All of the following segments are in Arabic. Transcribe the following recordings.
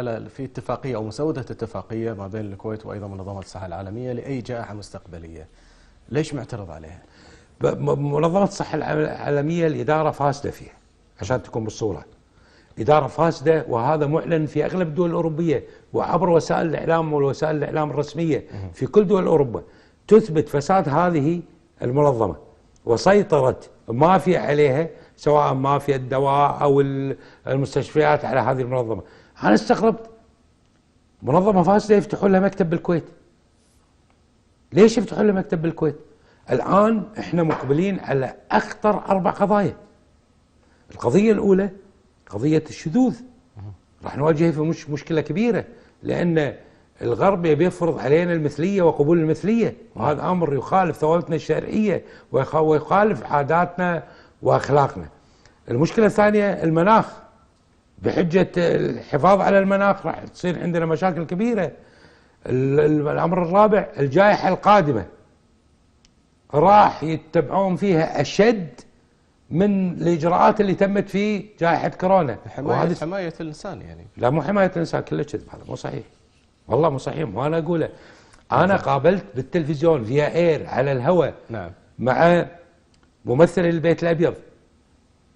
في اتفاقية أو مسودة اتفاقية ما بين الكويت وأيضا منظمة الصحة العالمية لأي جائحة مستقبلية، ليش معترض عليها؟ منظمة الصحة العالمية الإدارة فاسدة فيها، عشان تكون بالصورة إدارة فاسدة، وهذا معلن في أغلب الدول الأوروبية وعبر وسائل الإعلام والوسائل الإعلام الرسمية في كل دول أوروبا تثبت فساد هذه المنظمة وسيطرة مافيا عليها، سواء مافيا الدواء أو المستشفيات على هذه المنظمة. أنا استغربت منظمة فاسدة يفتحون لها مكتب بالكويت. ليش يفتحون لها مكتب بالكويت؟ الآن احنا مقبلين على أخطر 4 قضايا. القضية الأولى قضية الشذوذ، راح نواجه في مشكلة كبيرة، لأن الغرب يبي يفرض علينا المثلية وقبول المثلية، وهذا أمر يخالف ثوابتنا الشرعية ويخالف عاداتنا وأخلاقنا. المشكلة الثانية المناخ، بحجة الحفاظ على المناخ راح تصير عندنا مشاكل كبيرة. الأمر الرابع الجائحة القادمة راح يتبعون فيها أشد من الإجراءات اللي تمت في جائحة كورونا. حماية الإنسان يعني. لا، مو حماية الإنسان، كله كذب، هذا مو صحيح، والله مو صحيح، مو أنا أقوله. أنا قابلت بالتلفزيون فيا إير على الهواء، نعم، مع ممثل البيت الأبيض،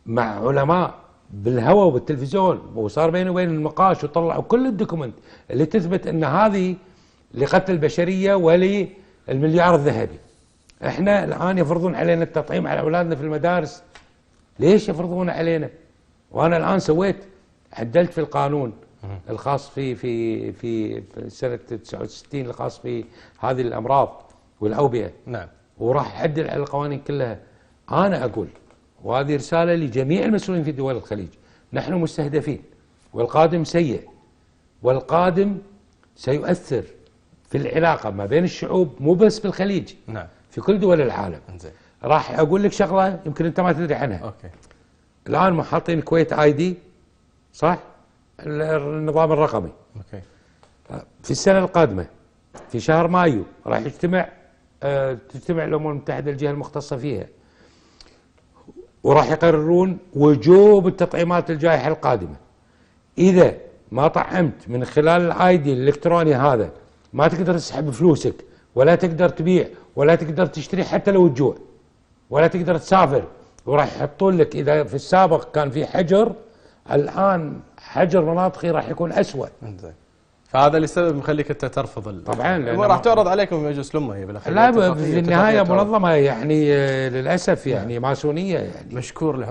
مع علماء بالهواء وبالتلفزيون، وصار بيني وبين النقاش وطلعوا كل الدوكومنت اللي تثبت أن هذه لقتل البشرية وللمليار الذهبي. احنا الآن يفرضون علينا التطعيم على أولادنا في المدارس. ليش يفرضون علينا؟ وأنا الآن عدلت في القانون الخاص في سنة 69 الخاص في هذه الأمراض والأوبئة، نعم، وراح أعدل على القوانين كلها. أنا أقول، وهذه رسالة لجميع المسؤولين في دول الخليج، نحن مستهدفين، والقادم سيء، والقادم سيؤثر في العلاقة ما بين الشعوب، مو بس بالخليج، نعم، في كل دول العالم. انزين، راح أقول لك شغلة يمكن أنت ما تدري عنها. أوكي. الآن حاطين كويت ID، صح؟ النظام الرقمي. أوكي. في السنة القادمة في شهر مايو راح تجتمع الأمم المتحدة، الجهة المختصة فيها، وراح يقررون وجوب التطعيمات الجائحة القادمة. إذا ما طعمت من خلال ID الإلكتروني هذا ما تقدر تسحب فلوسك، ولا تقدر تبيع، ولا تقدر تشتري حتى لو تجوع، ولا تقدر تسافر. وراح يحطون لك، إذا في السابق كان في حجر، الآن حجر مناطقي راح يكون أسوأ. انزين. فهذا اللي السبب مخليك انت ترفض طبعا راح تعرض عليكم مجلس الأمة هي بالاخير. لا، في النهاية منظمة يعني للأسف يعني ماسونية يعني. مشكور.